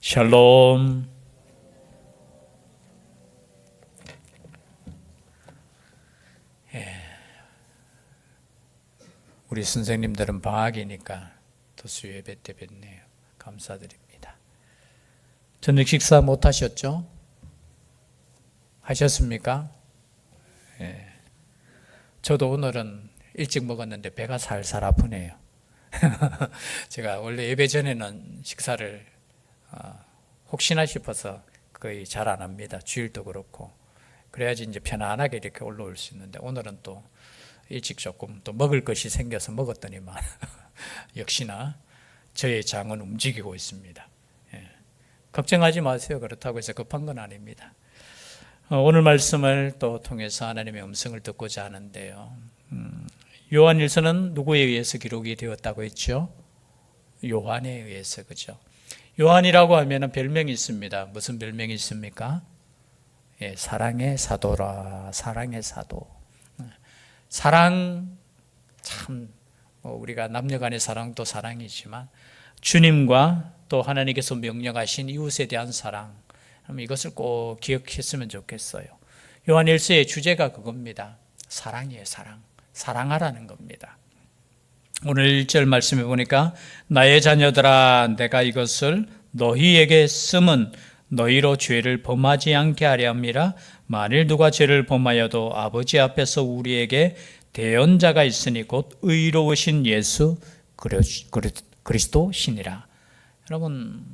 샬롬. 우리 선생님들은 방학이니까 또 수요예배 때 뵙네요. 감사드립니다. 저녁 식사 못 하셨죠? 하셨습니까? 저도 오늘은 일찍 먹었는데 배가 살살 아프네요. 제가 원래 예배 전에는 식사를 혹시나 싶어서 거의 잘 안 합니다. 주일도 그렇고. 그래야지 이제 편안하게 이렇게 올라올 수 있는데 오늘은 또 일찍 조금 또 먹을 것이 생겨서 먹었더니만 역시나 저의 장은 움직이고 있습니다. 걱정하지 마세요. 그렇다고 해서 급한 건 아닙니다. 오늘 말씀을 또 통해서 하나님의 음성을 듣고자 하는데요. 요한일서는 누구에 의해서 기록이 되었다고 했죠? 요한에 의해서, 그죠? 요한이라고 하면 별명이 있습니다. 무슨 별명이 있습니까? 사랑의 사도라. 사랑의 사도. 사랑, 참 우리가 남녀간의 사랑도 사랑이지만 주님과 또 하나님께서 명령하신 이웃에 대한 사랑, 이것을 꼭 기억했으면 좋겠어요. 요한일서의 주제가 그겁니다. 사랑이에요. 사랑. 사랑하라는 겁니다. 오늘 1절 말씀해 보니까 나의 자녀들아 내가 이것을 너희에게 쓰면 너희로 죄를 범하지 않게 하려 함이라. 만일 누가 죄를 범하여도 아버지 앞에서 우리에게 대언자가 있으니 곧 의로우신 예수 그리스도시니라. 여러분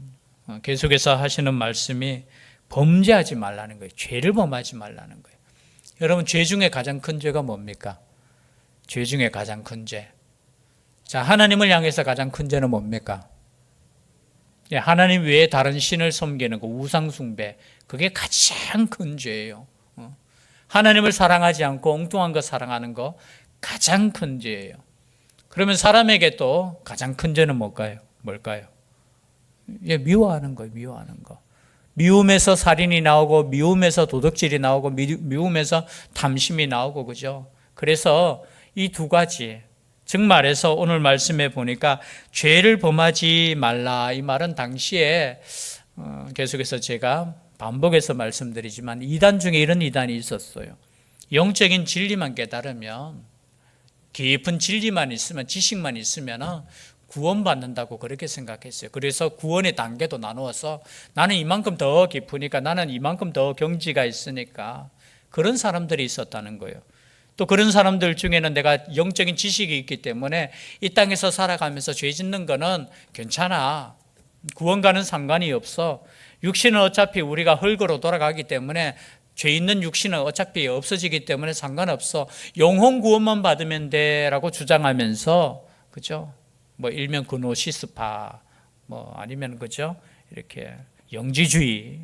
계속해서 하시는 말씀이 범죄하지 말라는 거예요. 죄를 범하지 말라는 거예요. 여러분 죄 중에 가장 큰 죄가 뭡니까? 죄 중에 가장 큰 죄. 자, 하나님을 향해서 가장 큰 죄는 뭡니까? 하나님 외에 다른 신을 섬기는 거, 우상 숭배, 그게 가장 큰 죄예요. 하나님을 사랑하지 않고 엉뚱한 거 사랑하는 거 가장 큰 죄예요. 그러면 사람에게 또 가장 큰 죄는 뭘까요? 미워하는 거예요. 미워하는 거. 미움에서 살인이 나오고 미움에서 도둑질이 나오고 미움에서 탐심이 나오고, 그죠? 그래서 이 두 가지, 즉 말해서 오늘 말씀해 보니까 죄를 범하지 말라, 이 말은 당시에 계속해서 제가 반복해서 말씀드리지만 이단 중에 이런 이단이 있었어요. 영적인 진리만 깨달으면, 깊은 진리만 있으면, 지식만 있으면 구원받는다고 그렇게 생각했어요. 그래서 구원의 단계도 나누어서 나는 이만큼 더 깊으니까, 나는 이만큼 더 경지가 있으니까, 그런 사람들이 있었다는 거예요. 또 그런 사람들 중에는 내가 영적인 지식이 있기 때문에 이 땅에서 살아가면서 죄 짓는 거는 괜찮아. 구원과는 상관이 없어. 육신은 어차피 우리가 흙으로 돌아가기 때문에 죄 있는 육신은 어차피 없어지기 때문에 상관없어. 영혼 구원만 받으면 돼라고 주장하면서, 그죠? 일명 그노시스파, 아니면, 그죠? 이렇게 영지주의.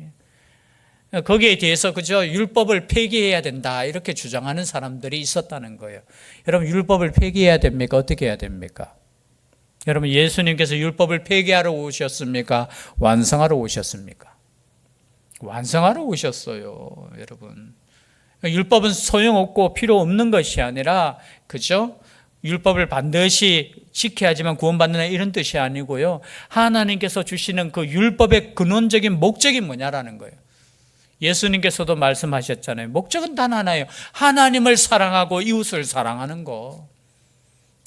거기에 대해서, 그죠? 율법을 폐기해야 된다, 이렇게 주장하는 사람들이 있었다는 거예요. 여러분, 율법을 폐기해야 됩니까? 어떻게 해야 됩니까? 여러분, 예수님께서 율법을 폐기하러 오셨습니까? 완성하러 오셨습니까? 완성하러 오셨어요, 여러분. 율법은 소용없고 필요 없는 것이 아니라, 그죠? 율법을 반드시 지켜야지만 구원받는다, 이런 뜻이 아니고요. 하나님께서 주시는 그 율법의 근원적인 목적이 뭐냐라는 거예요. 예수님께서도 말씀하셨잖아요. 목적은 단 하나예요. 하나님을 사랑하고 이웃을 사랑하는 거.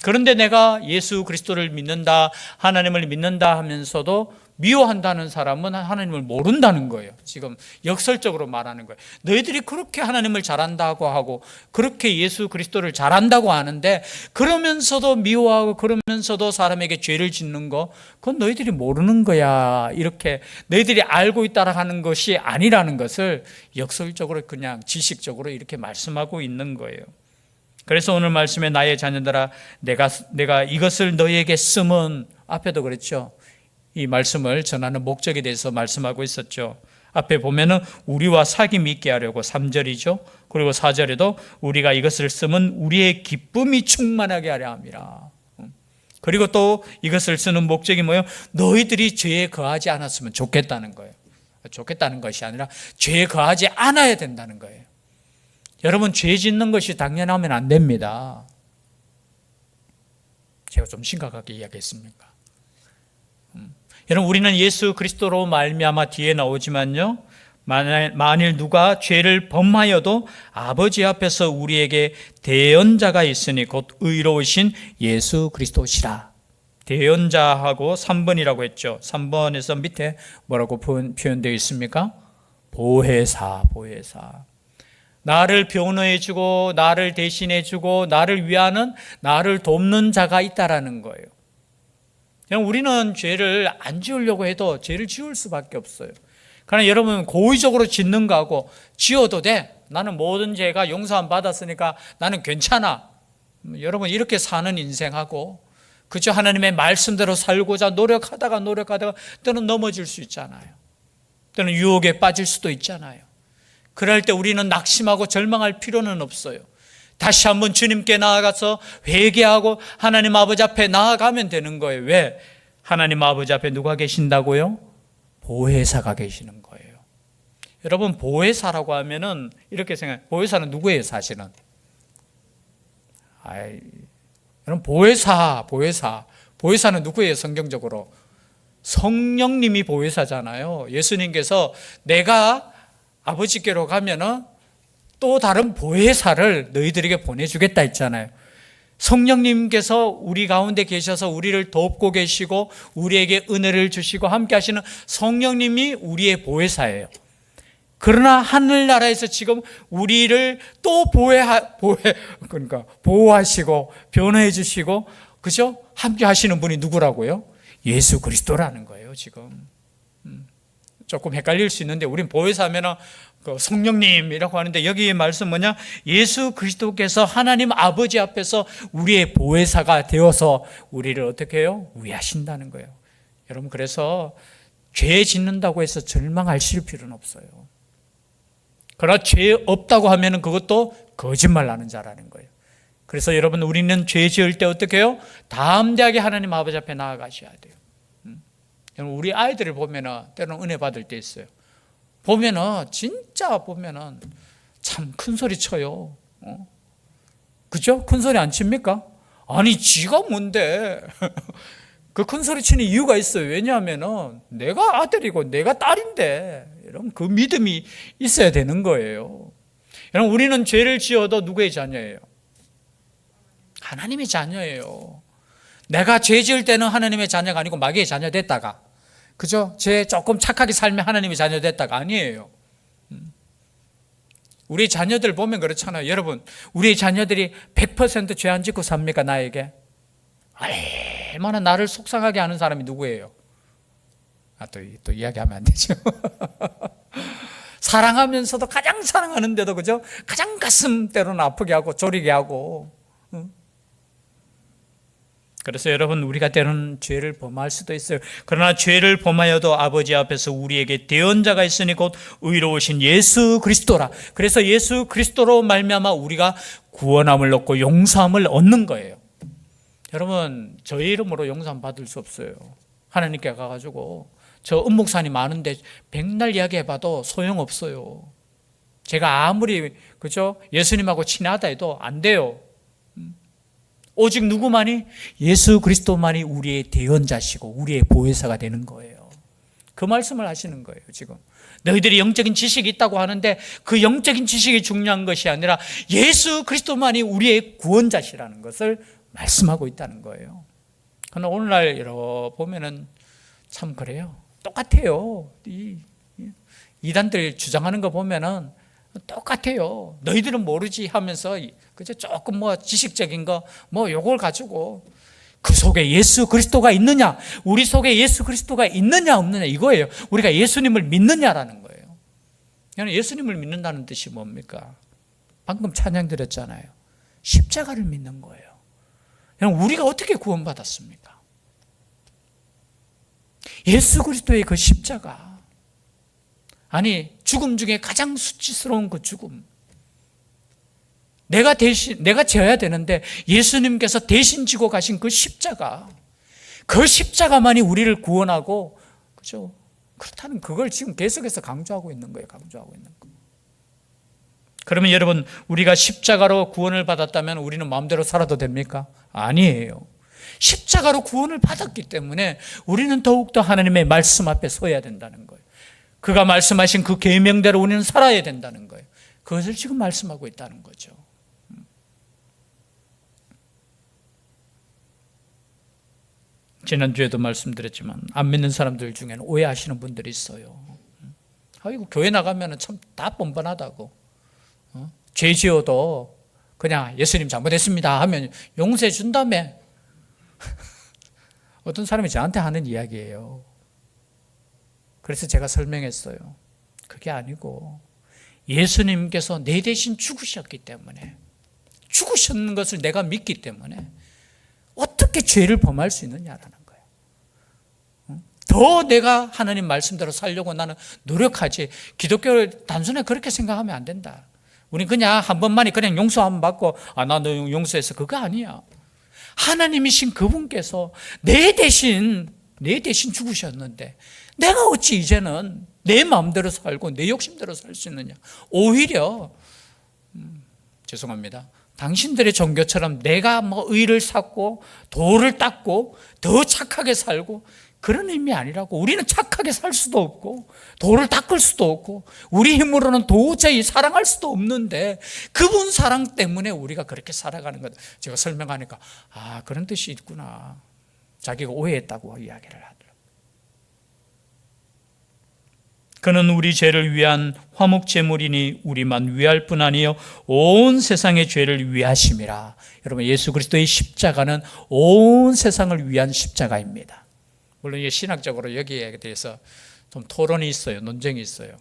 그런데 내가 예수 그리스도를 믿는다, 하나님을 믿는다 하면서도 미워한다는 사람은 하나님을 모른다는 거예요. 지금 역설적으로 말하는 거예요. 너희들이 그렇게 하나님을 잘한다고 하고 그렇게 예수 그리스도를 잘한다고 하는데 그러면서도 미워하고 그러면서도 사람에게 죄를 짓는 거, 그건 너희들이 모르는 거야. 이렇게 너희들이 알고 있다라 하는 것이 아니라는 것을 역설적으로 그냥 지식적으로 이렇게 말씀하고 있는 거예요. 그래서 오늘 말씀에 나의 자녀들아 내가 이것을 너희에게 쓰면, 앞에도 그랬죠. 이 말씀을 전하는 목적에 대해서 말씀하고 있었죠. 앞에 보면은 우리와 사귐이 있게 하려고 3절이죠. 그리고 4절에도 우리가 이것을 쓰면 우리의 기쁨이 충만하게 하려 함이라. 그리고 또 이것을 쓰는 목적이 뭐예요? 너희들이 죄에 거하지 않았으면 좋겠다는 거예요. 좋겠다는 것이 아니라 죄에 거하지 않아야 된다는 거예요. 여러분, 죄 짓는 것이 당연하면 안 됩니다. 제가 좀 심각하게 이야기했습니까? 여러분, 우리는 예수 그리스도로 말미암아 뒤에 나오지만요, 만일 누가 죄를 범하여도 아버지 앞에서 우리에게 대언자가 있으니 곧 의로우신 예수 그리스도시라. 대언자하고 3번이라고 했죠. 3번에서 밑에 뭐라고 표현되어 있습니까? 보혜사. 나를 변호해주고 나를 대신해주고 나를 위하는, 나를 돕는 자가 있다라는 거예요. 그냥 우리는 죄를 안 지으려고 해도 죄를 지을 수밖에 없어요. 그러나 여러분, 고의적으로 짓는 거하고 지어도 돼, 나는 모든 죄가 용서함 받았으니까 나는 괜찮아, 여러분, 이렇게 사는 인생하고 그저 하나님의 말씀대로 살고자 노력하다가 때는 넘어질 수 있잖아요. 때는 유혹에 빠질 수도 있잖아요. 그럴 때 우리는 낙심하고 절망할 필요는 없어요. 다시 한번 주님께 나아가서 회개하고 하나님 아버지 앞에 나아가면 되는 거예요. 왜? 하나님 아버지 앞에 누가 계신다고요? 보혜사가 계시는 거예요. 여러분, 보혜사라고 하면은 이렇게 생각해요. 보혜사는 누구예요, 사실은? 여러분, 보혜사는 누구예요, 성경적으로? 성령님이 보혜사잖아요. 예수님께서 내가 아버지께로 가면은 또 다른 보혜사를 너희들에게 보내주겠다 했잖아요. 성령님께서 우리 가운데 계셔서 우리를 돕고 계시고 우리에게 은혜를 주시고 함께 하시는 성령님이 우리의 보혜사예요. 그러나 하늘나라에서 지금 우리를 또 그러니까 보호하시고 변호해 주시고, 그죠? 함께 하시는 분이 누구라고요? 예수 그리스도라는 거예요, 지금. 조금 헷갈릴 수 있는데, 우린 보혜사 하면은 성령님이라고 하는데, 여기의 말씀 뭐냐? 예수 그리스도께서 하나님 아버지 앞에서 우리의 보혜사가 되어서 우리를 어떻게 해요? 위하신다는 거예요. 여러분, 그래서 죄 짓는다고 해서 절망하실 필요는 없어요. 그러나 죄 없다고 하면은 그것도 거짓말 하는 자라는 거예요. 그래서 여러분, 우리는 죄 지을 때 어떻게 해요? 담대하게 하나님 아버지 앞에 나아가셔야 돼요. 우리 아이들을 보면은 때로는 은혜 받을 때 있어요. 진짜 보면은 참 큰 소리 쳐요. 그죠? 큰 소리 안 칩니까? 아니, 지가 뭔데? 그 큰 소리 치는 이유가 있어요. 왜냐하면은 내가 아들이고 내가 딸인데, 여러분, 그 믿음이 있어야 되는 거예요. 여러분, 우리는 죄를 지어도 누구의 자녀예요? 하나님의 자녀예요. 내가 죄 지을 때는 하나님의 자녀가 아니고 마귀의 자녀 됐다가, 그죠? 죄 조금 착하게 살면 하나님의 자녀 됐다가 아니에요. 우리 자녀들 보면 그렇잖아요. 여러분, 우리 자녀들이 100% 죄 안 짓고 삽니까, 나에게? 얼마나 나를 속상하게 하는 사람이 누구예요? 또 이야기하면 안 되죠. 사랑하면서도 가장 사랑하는데도, 그죠? 가장 가슴 때로는 아프게 하고 졸이게 하고. 그래서 여러분, 우리가 때로는 죄를 범할 수도 있어요. 그러나 죄를 범하여도 아버지 앞에서 우리에게 대언자가 있으니 곧 의로우신 예수 그리스도라. 그래서 예수 그리스도로 말미암아 우리가 구원함을 얻고 용서함을 얻는 거예요. 여러분, 저희 이름으로 용서함 받을 수 없어요. 하나님께 가가지고 저 은목산이 많은데 백날 이야기해봐도 소용없어요. 제가 아무리, 그죠? 예수님하고 친하다 해도 안 돼요. 오직 누구만이? 예수 그리스도만이 우리의 대언자시고 우리의 보혜사가 되는 거예요. 그 말씀을 하시는 거예요, 지금. 너희들이 영적인 지식이 있다고 하는데 그 영적인 지식이 중요한 것이 아니라 예수 그리스도만이 우리의 구원자시라는 것을 말씀하고 있다는 거예요. 그러나 오늘날 여러 보면은 참 그래요. 똑같아요. 이단들 주장하는 거 보면은 똑같아요. 너희들은 모르지 하면서, 그죠? 조금 지식적인 거 요걸 가지고 그 속에 예수 그리스도가 있느냐, 우리 속에 예수 그리스도가 있느냐 없느냐, 이거예요. 우리가 예수님을 믿느냐라는 거예요. 예수님을 믿는다는 뜻이 뭡니까? 방금 찬양 드렸잖아요. 십자가를 믿는 거예요. 우리가 어떻게 구원받았습니까? 예수 그리스도의 그 십자가, 아니, 죽음 중에 가장 수치스러운 그 죽음, 내가 져야 되는데 예수님께서 대신 지고 가신 그 십자가, 그 십자가만이 우리를 구원하고, 그죠? 그렇다는 그걸 지금 계속해서 강조하고 있는 거예요. 그러면 여러분, 우리가 십자가로 구원을 받았다면 우리는 마음대로 살아도 됩니까? 아니에요. 십자가로 구원을 받았기 때문에 우리는 더욱더 하나님의 말씀 앞에 서야 된다는 거예요. 그가 말씀하신 그 계명대로 우리는 살아야 된다는 거예요. 그것을 지금 말씀하고 있다는 거죠. 지난주에도 말씀드렸지만 안 믿는 사람들 중에는 오해하시는 분들이 있어요. 아이고, 교회 나가면 참 다 뻔뻔하다고. 죄 지어도 그냥 예수님 잘못했습니다 하면 용서해 준다며. 어떤 사람이 저한테 하는 이야기예요. 그래서 제가 설명했어요. 그게 아니고 예수님께서 내 대신 죽으셨기 때문에, 죽으셨는 것을 내가 믿기 때문에 어떻게 죄를 범할 수 있느냐라는 거예요. 더 내가 하나님 말씀대로 살려고 나는 노력하지, 기독교를 단순히 그렇게 생각하면 안 된다. 우리 그냥 한 번만에 그냥 용서 한 번 받고 나 너 용서했어, 그거 아니야. 하나님이신 그분께서 내 대신 죽으셨는데 내가 어찌 이제는 내 마음대로 살고 내 욕심대로 살 수 있느냐. 오히려 죄송합니다, 당신들의 종교처럼 내가 의를 쌓고 도를 닦고 더 착하게 살고 그런 의미 아니라고. 우리는 착하게 살 수도 없고 도를 닦을 수도 없고 우리 힘으로는 도저히 사랑할 수도 없는데 그분 사랑 때문에 우리가 그렇게 살아가는 것. 제가 설명하니까 그런 뜻이 있구나. 자기가 오해했다고 이야기를 하더라고요. 그는 우리 죄를 위한 화목제물이니 우리만 위할 뿐 아니요 온 세상의 죄를 위하심이라. 여러분, 예수 그리스도의 십자가는 온 세상을 위한 십자가입니다. 물론 이게 신학적으로 여기에 대해서 좀 토론이 있어요. 논쟁이 있어요.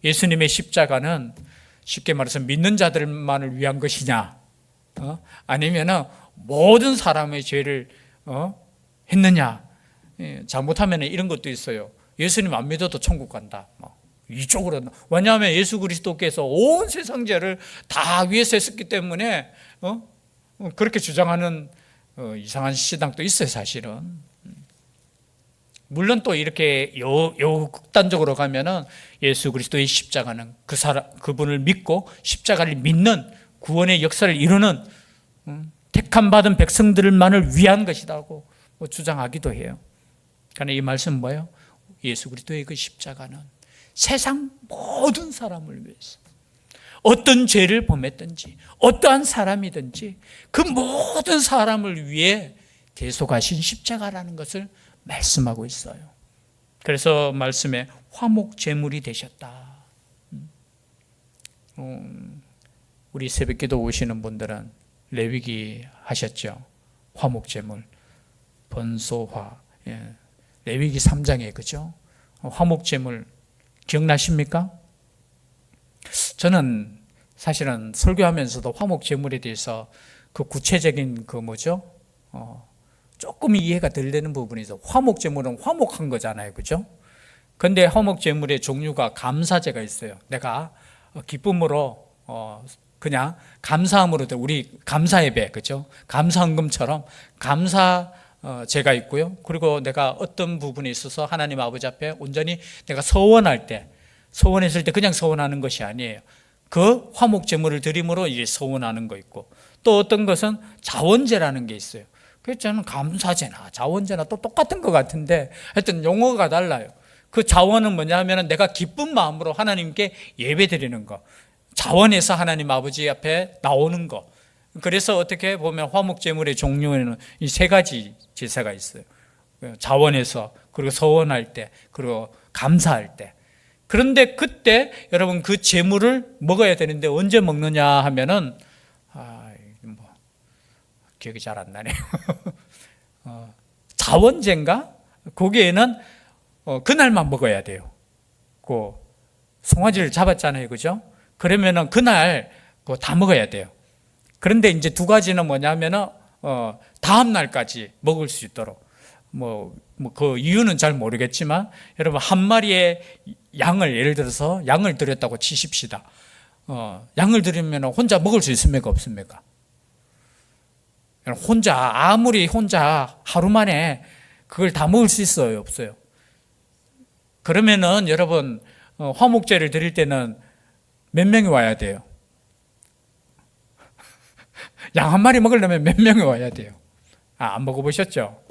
예수님의 십자가는 쉽게 말해서 믿는 자들만을 위한 것이냐, 아니면 모든 사람의 죄를 했느냐. 잘못하면 이런 것도 있어요. 예수님 안 믿어도 천국 간다. 이쪽으로. 왜냐하면 예수 그리스도께서 온 세상 죄를 다 위해서 했었기 때문에 그렇게 주장하는 이상한 시당도 있어요, 사실은. 물론 또 이렇게 극단적으로 가면은 예수 그리스도의 십자가는 그분을 믿고 십자가를 믿는 구원의 역사를 이루는 택함 받은 백성들만을 위한 것이라고 주장하기도 해요. 그러나 이 말씀은 뭐예요? 예수 그리스도의 그 십자가는 세상 모든 사람을 위해서, 어떤 죄를 범했든지 어떠한 사람이든지 그 모든 사람을 위해 대속하신 십자가라는 것을 말씀하고 있어요. 그래서 말씀에 화목제물이 되셨다. 우리 새벽기도 오시는 분들은 레위기 하셨죠. 화목제물, 번소화, 레위기 3장에 그죠? 화목제물 기억나십니까? 저는 사실은 설교하면서도 화목제물에 대해서 그 구체적인 조금 이해가 덜 되는 부분이 있어. 화목제물은 화목한 거잖아요, 그죠? 근데 화목제물의 종류가 감사제가 있어요. 내가 기쁨으로 그냥 감사함으로 우리 감사예배, 그죠? 감사헌금처럼 감사제가 있고요. 그리고 내가 어떤 부분에 있어서 하나님 아버지 앞에 온전히 내가 서원했을 때 그냥 서원하는 것이 아니에요. 그 화목제물을 드림으로 이제 서원하는 거 있고, 또 어떤 것은 자원제라는 게 있어요. 그래서 저는 감사제나 자원제나 또 똑같은 것 같은데 하여튼 용어가 달라요. 그 자원은 뭐냐 하면 내가 기쁜 마음으로 하나님께 예배 드리는 거, 자원에서 하나님 아버지 앞에 나오는 거. 그래서 어떻게 보면 화목제물의 종류에는 이 세 가지 제사가 있어요. 자원에서, 그리고 서원할 때, 그리고 감사할 때. 그런데 그때 여러분 그 제물을 먹어야 되는데 언제 먹느냐 하면은 기억이 잘 안 나네요. 자원제인가? 거기에는 그날만 먹어야 돼요. 그 송아지를 잡았잖아요, 그죠? 그러면은 그날 다 먹어야 돼요. 그런데 이제 두 가지는 뭐냐면은 다음 날까지 먹을 수 있도록 그 이유는 잘 모르겠지만 여러분 한 마리의 양을 예를 들어서 양을 드렸다고 치십시다. 양을 드리면 혼자 먹을 수 있습니까, 없습니까? 아무리 혼자 하루 만에 그걸 다 먹을 수 있어요, 없어요? 그러면은 여러분 화목제를 드릴 때는 몇 명이 와야 돼요? 양 한 마리 먹으려면 몇 명이 와야 돼요? 안 먹어보셨죠?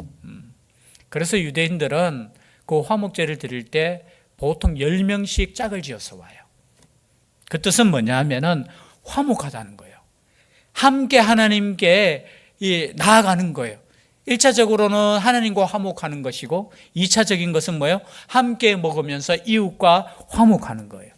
그래서 유대인들은 그 화목제를 드릴 때 보통 10명씩 짝을 지어서 와요. 그 뜻은 뭐냐 하면은 화목하다는 거예요. 함께 하나님께 나아가는 거예요. 1차적으로는 하나님과 화목하는 것이고 2차적인 것은 뭐예요? 함께 먹으면서 이웃과 화목하는 거예요.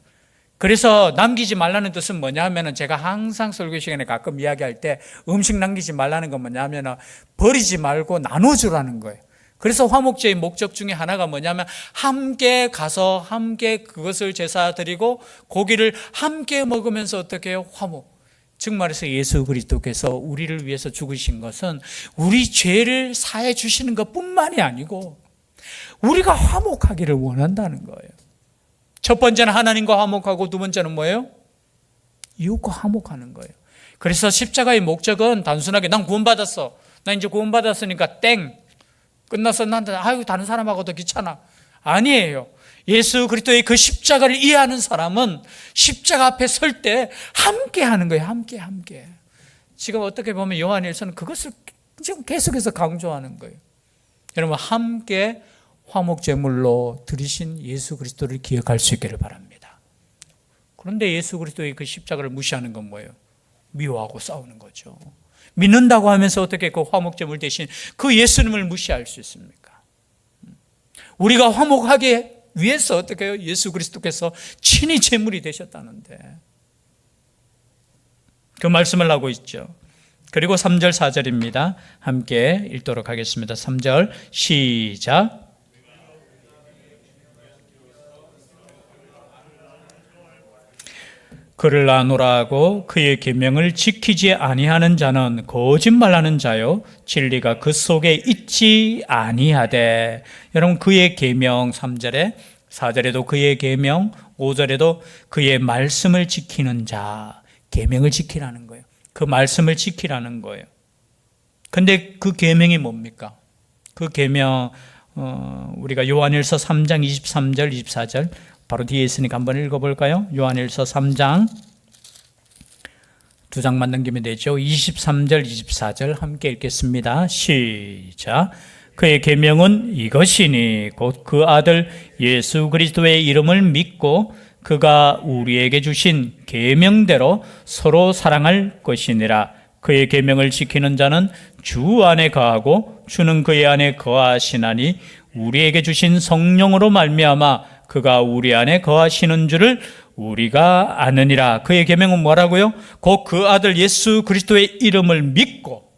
그래서 남기지 말라는 뜻은 뭐냐 하면은 제가 항상 설교 시간에 가끔 이야기할 때 음식 남기지 말라는 건 뭐냐 하면은 버리지 말고 나눠주라는 거예요. 그래서 화목제의 목적 중에 하나가 뭐냐면 함께 가서 함께 그것을 제사 드리고 고기를 함께 먹으면서 어떻게 해요? 화목. 즉 말해서 예수 그리스도께서 우리를 위해서 죽으신 것은 우리 죄를 사해 주시는 것뿐만이 아니고 우리가 화목하기를 원한다는 거예요. 첫 번째는 하나님과 화목하고 두 번째는 뭐예요? 이웃과 화목하는 거예요. 그래서 십자가의 목적은 단순하게 난 구원받았어. 나 이제 구원받았으니까 땡. 끝났어. 난 다른 사람하고도 귀찮아. 아니에요. 예수 그리스도의 그 십자가를 이해하는 사람은 십자가 앞에 설 때 함께 하는 거예요. 함께. 지금 어떻게 보면 요한일서는 그것을 지금 계속해서 강조하는 거예요. 여러분 함께 화목제물로 드리신 예수 그리스도를 기억할 수 있기를 바랍니다. 그런데 예수 그리스도의 그 십자가를 무시하는 건 뭐예요? 미워하고 싸우는 거죠. 믿는다고 하면서 어떻게 그 화목제물 대신 그 예수님을 무시할 수 있습니까? 우리가 화목하게 위해서 어떻게 해요? 예수 그리스도께서 친히 제물이 되셨다는데 그 말씀을 하고 있죠. 그리고 3절 4절입니다. 함께 읽도록 하겠습니다. 3절 시작. 그를 아노라 하고 그의 계명을 지키지 아니하는 자는 거짓말하는 자요 진리가 그 속에 있지 아니하되. 여러분 그의 계명 3절에 4절에도 그의 계명 5절에도 그의 말씀을 지키는 자. 계명을 지키라는 거예요. 그 말씀을 지키라는 거예요. 근데 그 계명이 뭡니까? 그 계명 우리가 요한일서 3장 23절 24절 바로 뒤에 있으니까 한번 읽어볼까요? 요한일서 3장 두 장만 넘기면 되죠. 23절 24절 함께 읽겠습니다. 시작. 그의 계명은 이것이니 곧 그 아들 예수 그리스도의 이름을 믿고 그가 우리에게 주신 계명대로 서로 사랑할 것이니라. 그의 계명을 지키는 자는 주 안에 거하고 주는 그의 안에 거하시나니 우리에게 주신 성령으로 말미암아 그가 우리 안에 거하시는 줄을 우리가 아느니라. 그의 계명은 뭐라고요? 곧 그 아들 예수 그리스도의 이름을 믿고.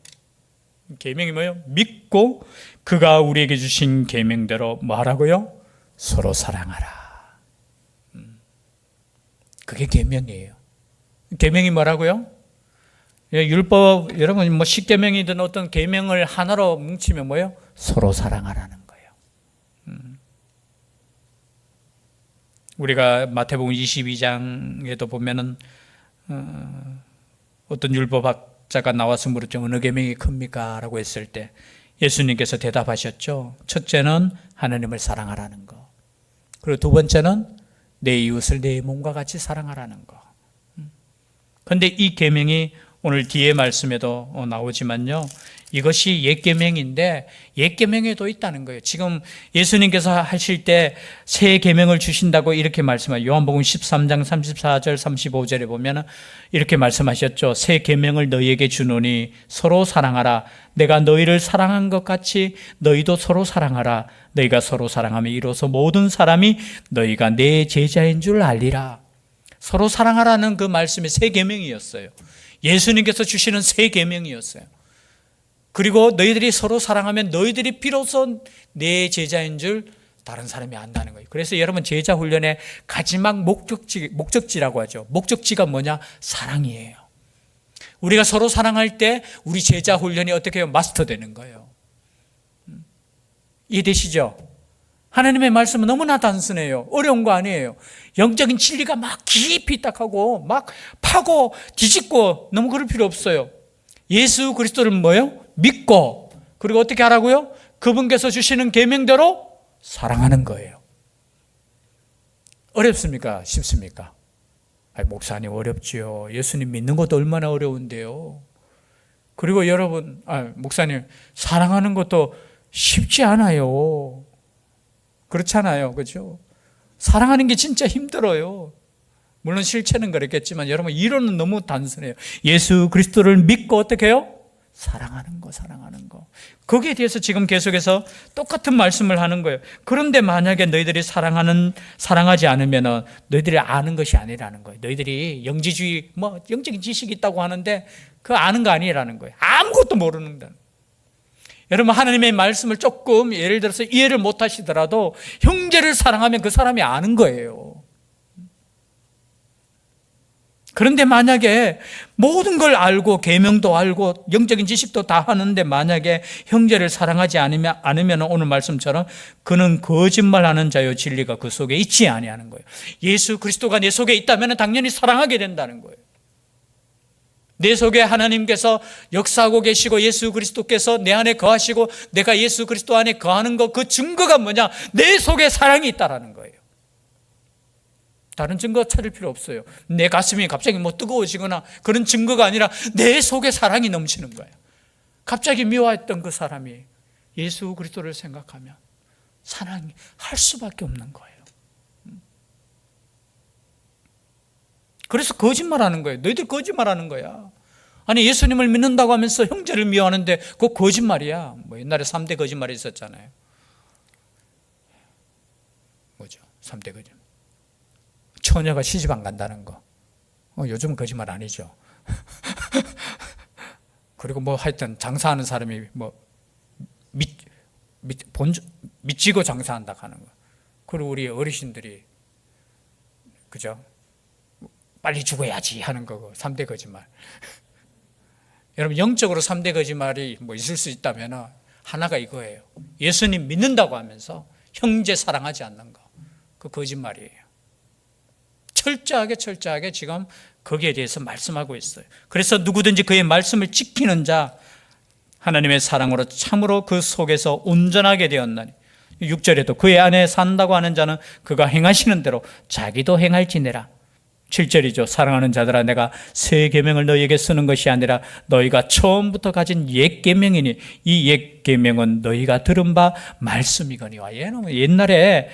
계명이 뭐예요? 믿고 그가 우리에게 주신 계명대로 뭐하라고요? 서로 사랑하라. 그게 계명이에요. 계명이 뭐라고요? 율법 여러분 뭐 10계명이든 어떤 계명을 하나로 뭉치면 뭐예요? 서로 사랑하라는 거예요. 우리가 마태복음 22장에도 보면은 어떤 율법학자가 나와서 물었죠. 어느 계명이 큽니까? 라고 했을 때 예수님께서 대답하셨죠. 첫째는 하나님을 사랑하라는 거. 그리고 두 번째는 내 이웃을 내 몸과 같이 사랑하라는 거. 그런데 이 계명이 오늘 뒤에 말씀에도 나오지만요. 이것이 옛 계명인데 옛 계명에도 있다는 거예요. 지금 예수님께서 하실 때 새 계명을 주신다고 이렇게 말씀하요. 요한복음 13장 34절 35절에 보면 이렇게 말씀하셨죠. 새 계명을 너희에게 주노니 서로 사랑하라. 내가 너희를 사랑한 것 같이 너희도 서로 사랑하라. 너희가 서로 사랑하면 이로써 모든 사람이 너희가 내 제자인 줄 알리라. 서로 사랑하라는 그 말씀이 새 계명이었어요. 예수님께서 주시는 새 계명이었어요. 그리고 너희들이 서로 사랑하면 너희들이 비로소 내 제자인 줄 다른 사람이 안다는 거예요. 그래서 여러분 제자 훈련의 마지막 목적지라고 하죠. 목적지가 뭐냐? 사랑이에요. 우리가 서로 사랑할 때 우리 제자 훈련이 어떻게 해요? 마스터되는 거예요. 이해되시죠? 하나님의 말씀은 너무나 단순해요. 어려운 거 아니에요. 영적인 진리가 막 깊이 딱 하고 막 파고 뒤집고 너무 그럴 필요 없어요. 예수 그리스도를 뭐예요? 믿고 그리고 어떻게 하라고요? 그분께서 주시는 계명대로 사랑하는 거예요. 어렵습니까? 쉽습니까? 목사님 어렵지요. 예수님 믿는 것도 얼마나 어려운데요. 그리고 여러분, 목사님, 사랑하는 것도 쉽지 않아요. 그렇잖아요. 그죠? 사랑하는 게 진짜 힘들어요. 물론 실체는 그랬겠지만 여러분, 이론은 너무 단순해요. 예수 그리스도를 믿고 어떻게 해요? 사랑하는 거. 거기에 대해서 지금 계속해서 똑같은 말씀을 하는 거예요. 그런데 만약에 너희들이 사랑하지 않으면 너희들이 아는 것이 아니라는 거예요. 너희들이 영지주의, 영적인 지식이 있다고 하는데 그 아는 거 아니라는 거예요. 아무것도 모르는 거예요. 여러분, 하나님의 말씀을 조금 예를 들어서 이해를 못 하시더라도 형제를 사랑하면 그 사람이 아는 거예요. 그런데 만약에 모든 걸 알고 계명도 알고 영적인 지식도 다 하는데 만약에 형제를 사랑하지 않으면 오늘 말씀처럼 그는 거짓말하는 자요 진리가 그 속에 있지 아니하는 거예요. 예수 그리스도가 내 속에 있다면 당연히 사랑하게 된다는 거예요. 내 속에 하나님께서 역사하고 계시고 예수 그리스도께서 내 안에 거하시고 내가 예수 그리스도 안에 거하는 것, 그 증거가 뭐냐? 내 속에 사랑이 있다라는 거예요. 다른 증거 찾을 필요 없어요. 내 가슴이 갑자기 뜨거워지거나 그런 증거가 아니라 내 속에 사랑이 넘치는 거예요. 갑자기 미워했던 그 사람이 예수 그리스도를 생각하면 사랑할 수밖에 없는 거예요. 그래서 거짓말하는 거예요. 너희들 거짓말하는 거야. 아니, 예수님을 믿는다고 하면서 형제를 미워하는데 그거 거짓말이야. 옛날에 3대 거짓말이 있었잖아요. 뭐죠? 3대 거짓말. 처녀가 시집 안 간다는 거. 요즘은 거짓말 아니죠. 그리고 하여튼 장사하는 사람이 믿지고 장사한다 하는 거. 그리고 우리 어르신들이 그죠? 빨리 죽어야지 하는 거고 3대 거짓말. 여러분, 영적으로 3대 거짓말이 있을 수 있다면 하나가 이거예요. 예수님 믿는다고 하면서 형제 사랑하지 않는 거. 그 거짓말이에요. 철저하게 지금 거기에 대해서 말씀하고 있어요. 그래서 누구든지 그의 말씀을 지키는 자, 하나님의 사랑으로 참으로 그 속에서 온전하게 되었나니. 6절에도 그의 안에 산다고 하는 자는 그가 행하시는 대로 자기도 행할지니라. 7절이죠. 사랑하는 자들아, 내가 새 계명을 너희에게 쓰는 것이 아니라 너희가 처음부터 가진 옛 계명이니 이 옛 계명은 너희가 들은 바 말씀이거니와. 얘는 옛날에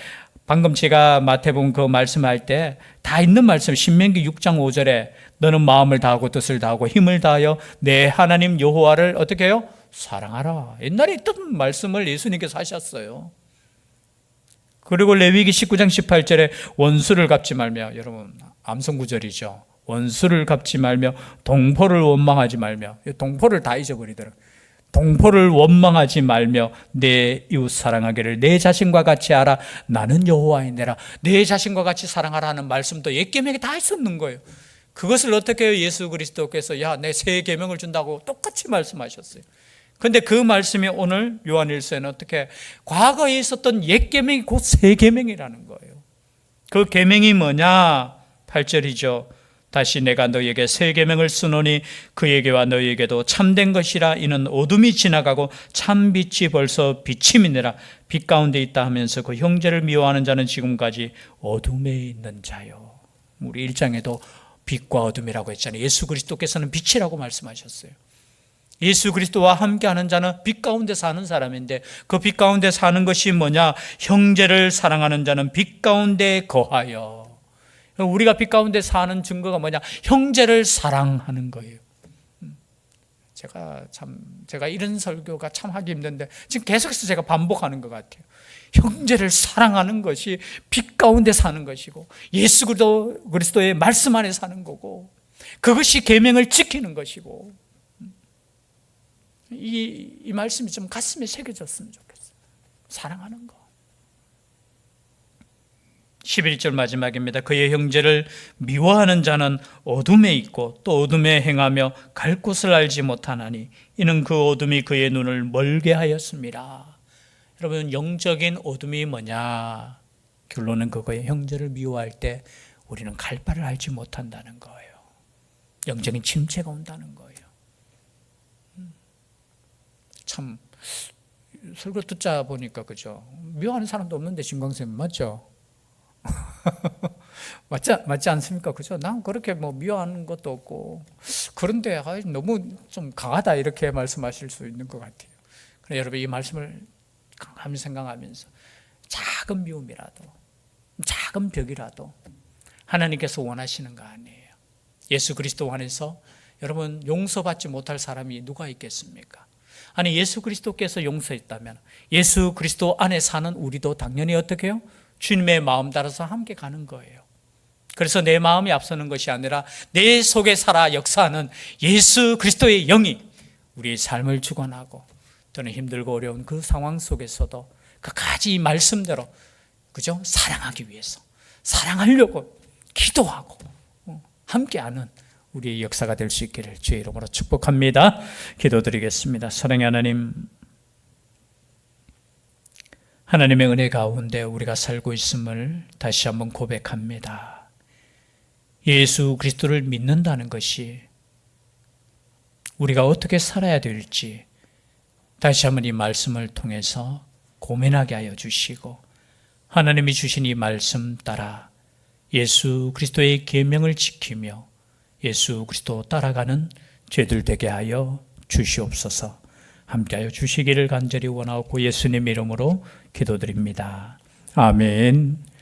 방금 제가 마태복음 그 말씀할 때 다 있는 말씀, 신명기 6장 5절에 너는 마음을 다하고 뜻을 다하고 힘을 다하여 내 하나님 여호와를 어떻게 해요? 사랑하라. 옛날에 있던 말씀을 예수님께서 하셨어요. 그리고 레위기 19장 18절에 원수를 갚지 말며, 여러분 암송구절이죠. 원수를 갚지 말며 동포를 원망하지 말며, 동포를 다 잊어버리더라고요. 동포를 원망하지 말며 내 이웃 사랑하기를 내 자신과 같이 하라. 나는 여호와이니라. 내 자신과 같이 사랑하라 하는 말씀도 옛 계명에 다 있었는 거예요. 그것을 어떻게 해요? 예수 그리스도께서 내 새 계명을 준다고 똑같이 말씀하셨어요. 그런데 그 말씀이 오늘 요한일서에는 어떻게 과거에 있었던 옛 계명이 곧 새 계명이라는 거예요. 그 계명이 뭐냐? 8절이죠. 다시 내가 너희에게 새 계명을 쓰노니 그에게와 너희에게도 참된 것이라. 이는 어둠이 지나가고 참 빛이 벌써 비침이니라. 빛 가운데 있다 하면서 그 형제를 미워하는 자는 지금까지 어둠에 있는 자요. 우리 1장에도 빛과 어둠이라고 했잖아요. 예수 그리스도께서는 빛이라고 말씀하셨어요. 예수 그리스도와 함께하는 자는 빛 가운데 사는 사람인데 그 빛 가운데 사는 것이 뭐냐? 형제를 사랑하는 자는 빛 가운데 거하여. 우리가 빛 가운데 사는 증거가 뭐냐? 형제를 사랑하는 거예요. 제가 이런 설교가 참 하기 힘든데 지금 계속해서 제가 반복하는 것 같아요. 형제를 사랑하는 것이 빛 가운데 사는 것이고 예수 그리스도의 말씀 안에 사는 거고 그것이 계명을 지키는 것이고, 이 말씀이 좀 가슴에 새겨졌으면 좋겠어요. 사랑하는 거. 11절 마지막입니다. 그의 형제를 미워하는 자는 어둠에 있고 또 어둠에 행하며 갈 곳을 알지 못하나니 이는 그 어둠이 그의 눈을 멀게 하였습니다. 여러분, 영적인 어둠이 뭐냐? 결론은 그거예요. 형제를 미워할 때 우리는 갈 바를 알지 못한다는 거예요. 영적인 침체가 온다는 거예요. 참 설교 듣자 보니까 그죠? 미워하는 사람도 없는데 진광쌤 맞죠? 맞지 않습니까? 그죠? 난 그렇게 미워하는 것도 없고 그런데 너무 좀 강하다 이렇게 말씀하실 수 있는 것 같아요. 그래서 여러분 이 말씀을 강하게 생각하면서 작은 미움이라도 작은 벽이라도 하나님께서 원하시는 거 아니에요. 예수 그리스도 안에서 여러분 용서받지 못할 사람이 누가 있겠습니까? 아니 예수 그리스도께서 용서했다면 예수 그리스도 안에 사는 우리도 당연히 어떻게 해요? 주님의 마음 따라서 함께 가는 거예요. 그래서 내 마음이 앞서는 것이 아니라 내 속에 살아 역사하는 예수 그리스도의 영이 우리의 삶을 주관하고 또는 힘들고 어려운 그 상황 속에서도 끝까지 이 말씀대로 그죠? 사랑하기 위해서 사랑하려고 기도하고 함께하는 우리의 역사가 될 수 있기를 주의 이름으로 축복합니다. 기도드리겠습니다. 사랑의 하나님, 하나님의 은혜 가운데 우리가 살고 있음을 다시 한번 고백합니다. 예수 그리스도를 믿는다는 것이 우리가 어떻게 살아야 될지 다시 한번 이 말씀을 통해서 고민하게 하여 주시고 하나님이 주신 이 말씀 따라 예수 그리스도의 계명을 지키며 예수 그리스도 따라가는 죄들 되게 하여 주시옵소서. 함께하여 주시기를 간절히 원하고 예수님 이름으로 기도드립니다. 아멘.